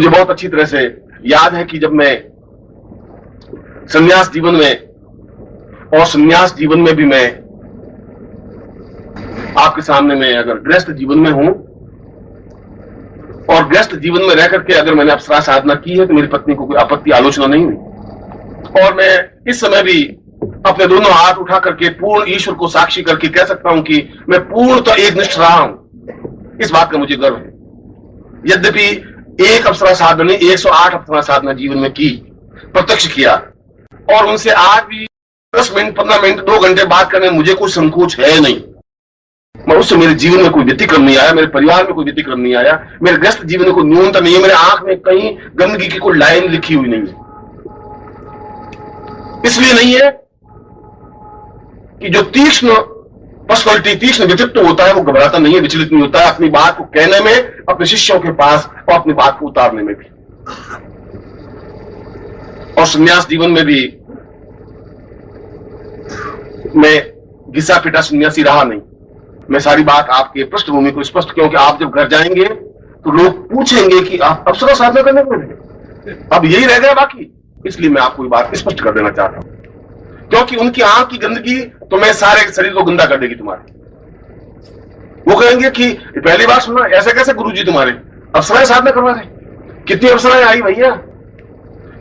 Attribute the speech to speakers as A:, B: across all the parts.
A: मुझे बहुत अच्छी तरह से याद है कि जब मैं संन्यास जीवन में, और संन्यास जीवन में भी मैं आपके सामने में अगर गृहस्थ जीवन में हूं, और गृहस्थ जीवन में रह करके अगर मैंने अप्सरा साधना की है तो मेरी पत्नी को कोई आपत्ति आलोचना नहीं हुई। और मैं इस समय भी अपने दोनों हाथ उठा करके पूर्ण ईश्वर को साक्षी करके कह सकता हूं कि मैं पूर्णतः एकनिष्ठ रहा हूं। इस बात का मुझे गर्व है। यद्यपि एक अप्सरा साधना नहीं, 108 अप्सरा साधना जीवन में की, प्रत्यक्ष किया, और उनसे आज भी 10 मिनट 15 मिनट 2 घंटे बात करने में मुझे कोई संकोच है नहीं। मैं उससे मेरे जीवन में कोई व्यतिक्रम नहीं आया, मेरे परिवार में कोई व्यतिक्रम नहीं आया, मेरे ग्रस्त जीवन में कोई न्यूनता नहीं है, मेरे आंख में कहीं गंदगी की कोई लाइन लिखी हुई नहीं है। इसलिए नहीं है कि जो तीक्ष्ण पर्सनालिटी, तीक्ष्ण व्यक्तित्व होता है वो घबराता नहीं है, विचलित नहीं होता है अपनी बात को कहने में, अपने शिष्यों के पास, और अपनी बात को उतारने में भी। और संन्यास जीवन में भी मैं घिसा पिटा सन्यासी रहा नहीं। मैं सारी बात आपके पृष्ठभूमि को स्पष्ट, क्योंकि आप जब घर जाएंगे तो लोग पूछेंगे कि आप अप्सरा साधना करने को लगे, अब यही रह गया बाकी। इसलिए मैं आपको ये बात स्पष्ट कर देना चाहता हूं, क्योंकि उनकी आंख की गंदगी तो मैं सारे शरीर को गंदा कर देगी तुम्हारे। वो कहेंगे कि पहली बार सुना, ऐसे कैसे गुरुजी तुम्हारे अप्सराएं साधना करवा रहे, कितनी अप्सराएं आई भैया।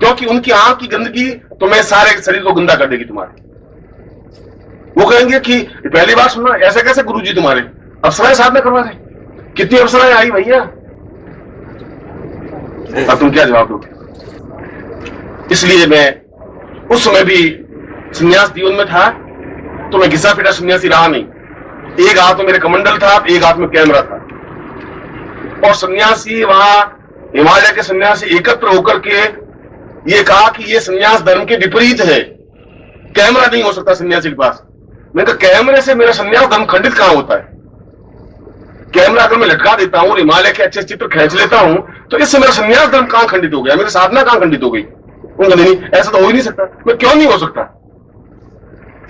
A: क्योंकि उनकी आंख की गंदगी तो मैं सारे शरीर को गंदा कर देगी तुम्हारे। वो कहेंगे कि पहली बार सुना, ऐसे कैसे गुरुजी तुम्हारे अप्सराएं साधना करवा रहे, कितनी अप्सराएं आई भैया। अब तुम क्या जवाब दोगे। इसलिए मैं उस समय भी संन्यास जीवन में था तो मैं घिसा पिटा सन्यासी रहा नहीं। एक हाथ में मेरे कमंडल था, एक हाथ में कैमरा था, और सन्यासी वहां हिमालय के सन्यासी एकत्र होकर के ये कहा कि ये सन्यास धर्म के विपरीत है, कैमरा नहीं हो सकता सन्यासी के पास। मैंने कहा कैमरे से मेरा सन्यास धर्म खंडित कहां होता है। कैमरा अगर मैं लटका देता हूं और हिमालय के अच्छे चित्र खींच लेता हूं तो इससे मेरा सन्यास धर्म कहां खंडित हो गया, मेरी साधना कहां खंडित हो गई। उनका नहीं, ऐसा तो हो ही नहीं सकता। मैं क्यों नहीं हो सकता।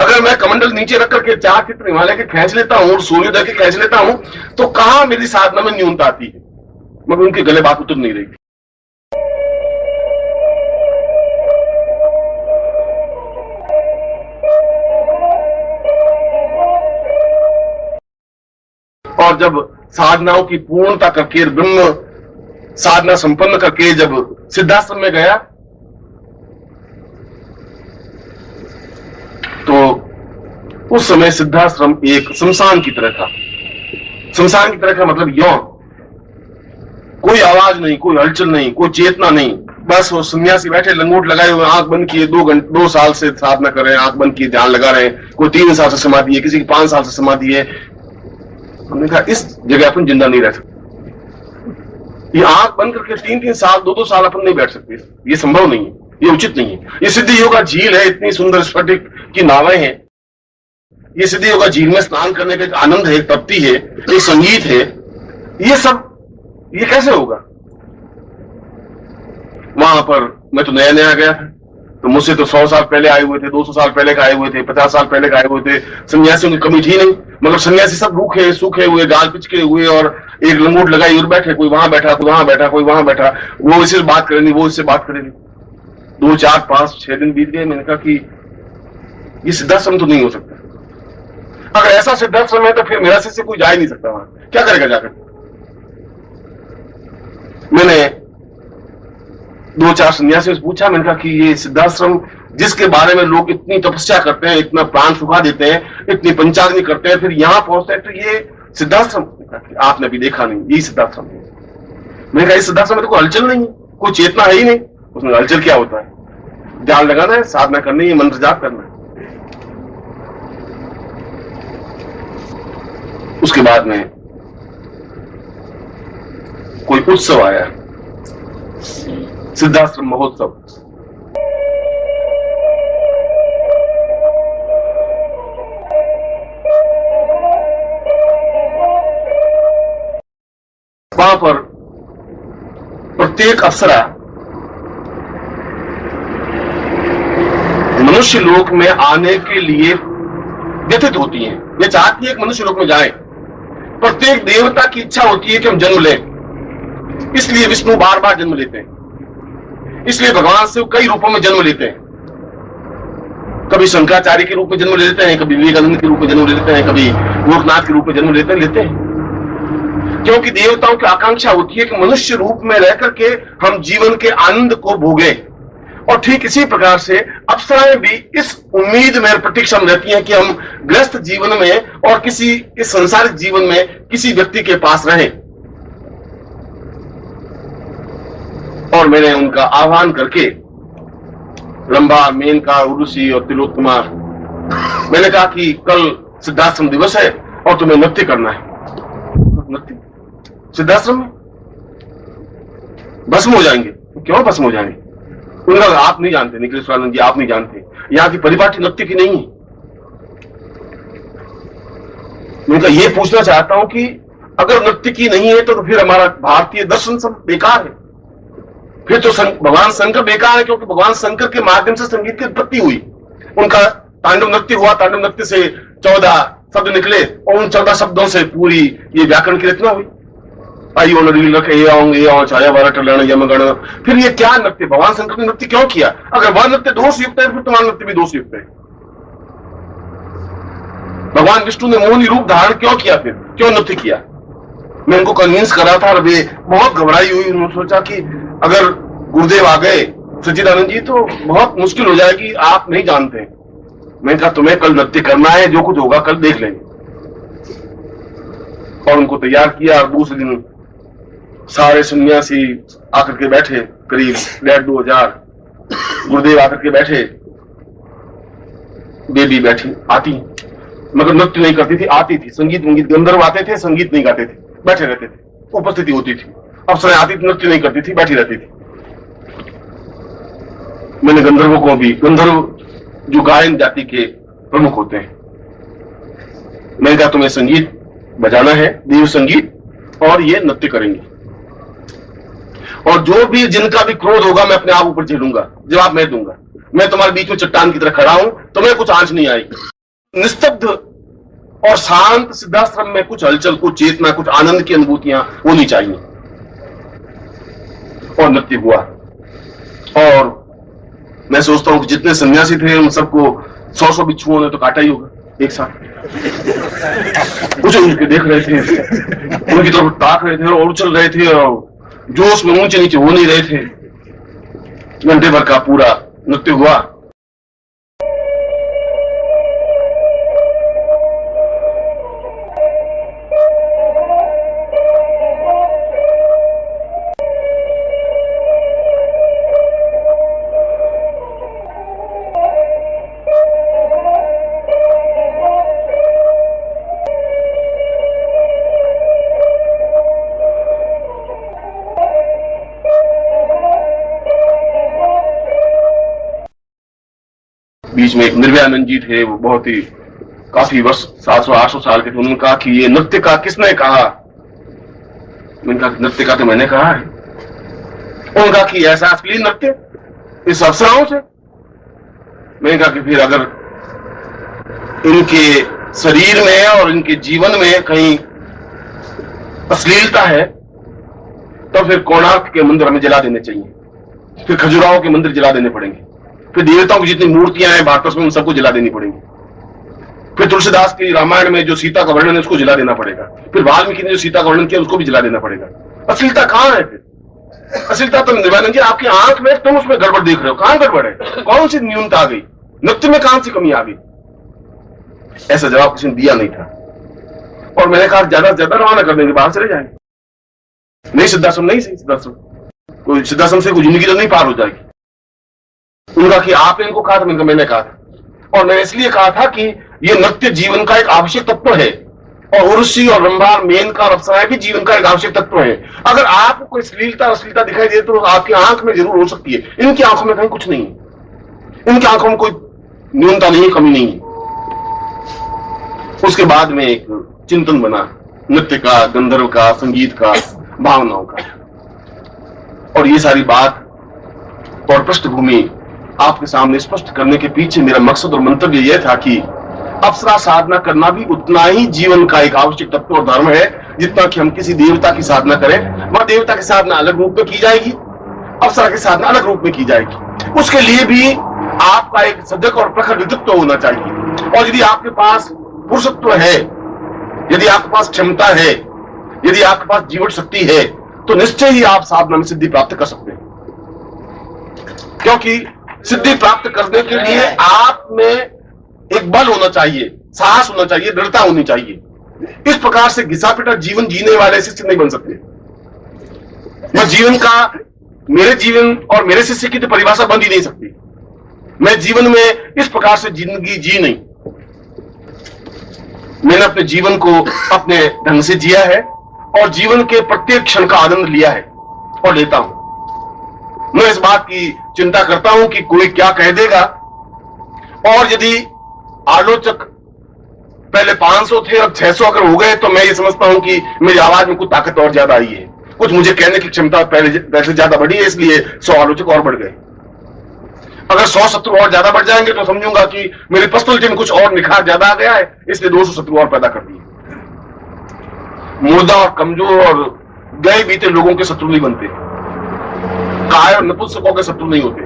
A: अगर मैं कमंडल नीचे रख करके 4 चित्र हिमालय के खींच लेता हूं और सूर्योदय के खींच लेता हूं तो कहां मेरी साधना में न्यूनता आती है। मगर उनके गले बात उतर नहीं रही। और जब साधनाओं की पूर्णता करके, ब्रह्म साधना संपन्न करके जब सिद्धाश्रम में गया तो उस समय सिद्धाश्रम एक शमशान की तरह था। शमशान की तरह का मतलब यौन, कोई आवाज नहीं, कोई हलचल नहीं, कोई चेतना नहीं। बस वो सन्यासी बैठे लंगोट लगाए हुए, आंख बंद किए, 2 साल से साधना कर रहे हैं, आंख बंद किए ध्यान लगा रहे हैं। कोई 3 साल से समाधि है, किसी की 5 साल से समाधि है। हमने कहा इस जगह अपन जिंदा नहीं रह सकते। ये आंख बंद करके 3-3 साल 2-2 साल अपन नहीं बैठ सकते। ये संभव नहीं है, ये उचित नहीं है। ये सिद्धि योगा झील है, इतनी सुंदर स्फटिक की नावें हैं। ये सिद्धि योगा झील में स्नान करने का एक आनंद है, एक तृप्ति है, एक संगीत है। ये सब ये कैसे होगा। वहां पर मैं तो नया नया गया था, तो मुझसे तो 100 साल पहले आए हुए थे, 200 साल पहले का आए हुए थे, 50 साल पहले का आए हुए थे। सन्यासियों की कमी थी नहीं, मगर सन्यासी सब रूखे सूखे हुए, गाल पिचके हुए, और एक लंगोट लगाई और बैठे, कोई वहां बैठा, कोई वहां बैठा, कोई वहां बैठा। वो इससे बात करेंगे, वो इससे बात करेंगे। 2, 4, 5, 6 दिन बीत गए। मैंने कहा कि ये सिद्धाश्रम तो नहीं हो सकता। अगर ऐसा सिद्धाश्रम है तो फिर मेरा शिष्य कोई जा ही नहीं सकता। वहां क्या करेगा जाकर। मैंने 2-4 सन्यासियों से पूछा, मैंने कहा कि ये सिद्धाश्रम जिसके बारे में लोग इतनी तपस्या करते हैं, इतना प्राण सुखा देते हैं, इतनी पंचाग्नि करते हैं, फिर यहां पहुंचते हैं तो ये सिद्धाश्रम आपने भी देखा नहीं, यही सिद्धाश्रम है। मैंने कहा इस सिद्धाश्रम में तो कोई हलचल नहीं है, कोई चेतना है ही नहीं। उसमें हलचल क्या होता है, ध्यान लगाना है, साधना करनी है, मंत्र जाप करना है। उसके बाद में कोई उत्सव आया, सिद्धाश्रम महोत्सव। वहां पर प्रत्येक अप्सरा मनुष्य लोक में आने के लिए व्यथित होती हैं। ये चाहती है कि मनुष्य लोक में जाए। प्रत्येक देवता की इच्छा होती है कि हम जन्म लें, इसलिए विष्णु बार बार जन्म लेते हैं, इसलिए भगवान शिव कई रूपों में जन्म लेते हैं। कभी शंकराचार्य के रूप में जन्म लेते हैं, कभी विवेकानंद के रूप में जन्म लेते हैं, कभी गोरखनाथ के रूप में जन्म लेते हैं। क्योंकि देवताओं की आकांक्षा होती है कि मनुष्य रूप में रह करके हम जीवन के आनंद को भोगे। और ठीक इसी प्रकार से अप्सराएं भी इस उम्मीद में प्रतीक्षा में रहती हैं कि हम ग्रस्त जीवन में और किसी इस संसारिक जीवन में किसी व्यक्ति के पास रहें। और मैंने उनका आह्वान करके रंभा, मेनका, उर्वशी और तिलोत्तमा, मैंने कहा कि कल सिद्धाश्रम दिवस है और तुम्हें नृत्य करना है। नृत्य सिद्धाश्रम में भस्म हो जाएंगे। क्यों भस्म हो जाएंगे? उनका आप नहीं जानते, निखिलेश्वरानंद जी, आप नहीं जानते, यहां की परिपाटी नृत्य की नहीं है। मैं तो ये पूछना चाहता हूं कि अगर नृत्य की नहीं है तो फिर हमारा भारतीय दर्शन सब बेकार है। फिर तो भगवान शंकर बेकार है, क्योंकि भगवान शंकर के माध्यम से संगीत की उत्पत्ति हुई। उनका तांडव नृत्य हुआ, तांडव नृत्य से 14 शब्द निकले और उन 14 शब्दों से पूरी ये व्याकरण की रचना हुई। आइयो रील रखे छाया वारा यमगण। फिर ये क्या नृत्य? भगवान शंकर ने नृत्य क्यों किया? अगर वह नृत्य दोषयुक्त है फिर तुम्हारा नृत्य भी दोषयुक्त है। भगवान विष्णु ने मोहिनी रूप धारण क्यों किया? फिर क्यों नृत्य किया? मैं उनको कन्विंस कर रहा था और वे बहुत घबराई हुई। उन्होंने सोचा कि अगर गुरुदेव आ गए सच्चिदानंद जी तो बहुत मुश्किल हो जाएगी, आप नहीं जानते। मैंने कहा तुम्हें कल नृत्य करना है, जो कुछ होगा कल देख लेंगे। और उनको तैयार किया और दूसरे दिन सारे सन्यासी आकर के बैठे, करीब 2000 गुरुदेव आकर के बैठे। बेबी बैठी आती मगर नृत्य नहीं करती थी, आती थी। संगीत गंधर्व आते थे, संगीत नहीं गाते थे, बैठे रहते थे, उपस्थिति होती थी। अप्सराएं आती थी, नृत्य नहीं करती थी, बैठी रहती थी। मैंने गंधर्वों को भी, गंधर्व जो गायन जाति के प्रमुख होते हैं, मैंने कहा तुम्हें संगीत बजाना है, देव संगीत, और ये नृत्य करेंगे। और जो भी जिनका भी क्रोध होगा मैं अपने आप ऊपर झेलूंगा, जवाब मैं दूंगा। मैं तुम्हारे बीच में चट्टान की तरह खड़ा हूं, तुम्हें कुछ आंच नहीं आएगी। निस्तब्ध और शांत सिद्धाश्रम में कुछ हलचल, कुछ चेतना, कुछ आनंद की अनुभूतियां होनी चाहिए। और नृत्य हुआ। और मैं सोचता हूं कि जितने सन्यासी थे उन सबको 100 बिच्छुओं ने तो काटा ही होगा एक साथ। कुछ उनके देख रहे थे, उनकी तरफ ताक रहे थे और उछल रहे थे और जोश में ऊंचे नीचे हो नहीं रहे थे। घंटे भर का पूरा नृत्य हुआ। बीच में एक निर्भयानंद जी थे, वो बहुत ही काफी वर्ष 700-800 साल के थे। उन्होंने कहा कि ये नृत्य का किसने कहा? मैंने कहा नृत्य का तो मैंने कहा है। उन्होंने कहा कि ऐसा अश्लील नृत्य इस अप्सराओं से? मैंने कहा कि फिर अगर इनके शरीर में और इनके जीवन में कहीं अश्लीलता है तो फिर कोणार्क के मंदिर हमें जला देने चाहिए, फिर खजुराहो के मंदिर जला देने पड़ेंगे, फिर देवताओं की जितनी मूर्तियां हैं भारत में उन सबको जला देनी पड़ेंगी, फिर तुलसीदास की रामायण में जो सीता का वर्णन है उसको जला देना पड़ेगा, फिर वाल्मीकि ने जो सीता का वर्णन किया उसको भी जला देना पड़ेगा। अश्लीलता कहां है? फिर अश्लीलता तो निर्भयानंद जी आपकी आंख में तुम उसमें गड़बड़ देख रहे हो। कहां गड़बड़ है? कौन सी न्यूनता आ गई? नृत्य में कहां सी कमी आ गई? ऐसा जवाब किसी ने दिया नहीं था। और मैंने कहा ज्यादा से ज्यादा रवाना कर देंगे, बाहर चले जाएंगे। नहीं सिद्धाश्रम, नहीं सही सिद्धाश्रम, कोई सिद्धाश्रम से कोई जिंदगी तो नहीं पार हो जाएगी। उनका कि आप इनको कहा था, मैंने कहा था। और मैंने इसलिए कहा था कि ये नृत्य जीवन का एक आवश्यक तत्व है और उर्वशी और रंभा, मेनका और अप्सराएं भी जीवन का एक आवश्यक तत्व है। अगर आपको कोई अश्लीलता दिखाई दे तो आपकी आंख में जरूर हो सकती है, इनकी आंखों में कहीं कुछ नहीं है। इनकी आंखों में कोई न्यूनता नहीं है, कमी नहीं है। उसके बाद में एक चिंतन बना नृत्य का, गंधर्व का, संगीत का, भावनाओं का। और ये सारी बात और पृष्ठभूमि आपके सामने स्पष्ट करने के पीछे मेरा मकसद और मंतव्य यह था कि अप्सरा साधना करना भी उतना ही जीवन का एक आवश्यक तत्व और धर्म है जितना कि हम किसी देवता की साधना करें। वह देवता की साधना अलग रूप में की जाएगी, अप्सरा की साधना अलग रूप में की जाएगी। उसके लिए भी आपका एक सजग और प्रखर व्यक्तित्व होना चाहिए। और यदि आपके पास पुरुषत्व है, यदि आपके पास क्षमता है, यदि आपके पास जीवन शक्ति है, तो निश्चय ही आप साधना में सिद्धि प्राप्त कर सकते हैं। क्योंकि सिद्धि प्राप्त करने के लिए आप में एक बल होना चाहिए, साहस होना चाहिए, दृढ़ता होनी चाहिए। इस प्रकार से घिसा पिटा जीवन जीने वाले शिष्य नहीं बन सकते। मैं जीवन का, मेरे जीवन और मेरे शिष्य की तो परिभाषा बन ही नहीं सकती। मैं जीवन में इस प्रकार से जिंदगी जी नहीं। मैंने अपने जीवन को अपने ढंग से जिया है और जीवन के प्रत्येक क्षण का आनंद लिया है और लेता हूं। मैं इस बात की चिंता करता हूं कि कोई क्या कह देगा। और यदि आलोचक पहले 500 थे, अब 600 अगर हो गए, तो मैं ये समझता हूं कि मेरी आवाज में कुछ ताकत और ज्यादा आई है, कुछ मुझे कहने की क्षमता पहले से ज्यादा बढ़ी है, इसलिए 100 आलोचक और बढ़ गए। अगर 100 शत्रु और ज्यादा बढ़ जाएंगे तो समझूंगा कि मेरी पर्सनलिटी में कुछ और निखार ज्यादा आ गया है, इसलिए 200 शत्रु और पैदा कर दिए। मुर्दा और कमजोर और गए बीते लोगों के शत्रु नहीं बनते, काय और नपुंसकों के शत्रु नहीं होते।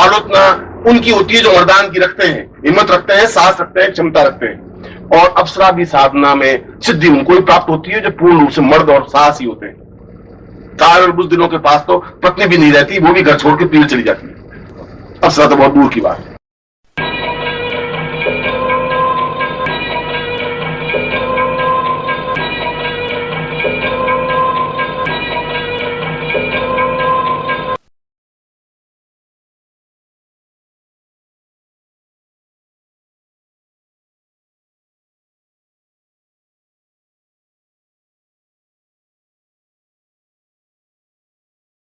A: आलोचना उनकी होती है जो मर्दान की रखते हैं, हिम्मत रखते हैं, साहस रखते हैं, क्षमता रखते हैं। और अप्सरा भी साधना में सिद्धि उनको ही प्राप्त होती है जो पूर्ण रूप से मर्द और साहसी होते हैं। काय और बुज़दिलों के पास तो पत्नी भी नहीं रहती, वो भी घर छोड़ के पीछे चली जाती है। अप्सरा तो बहुत दूर की बात है।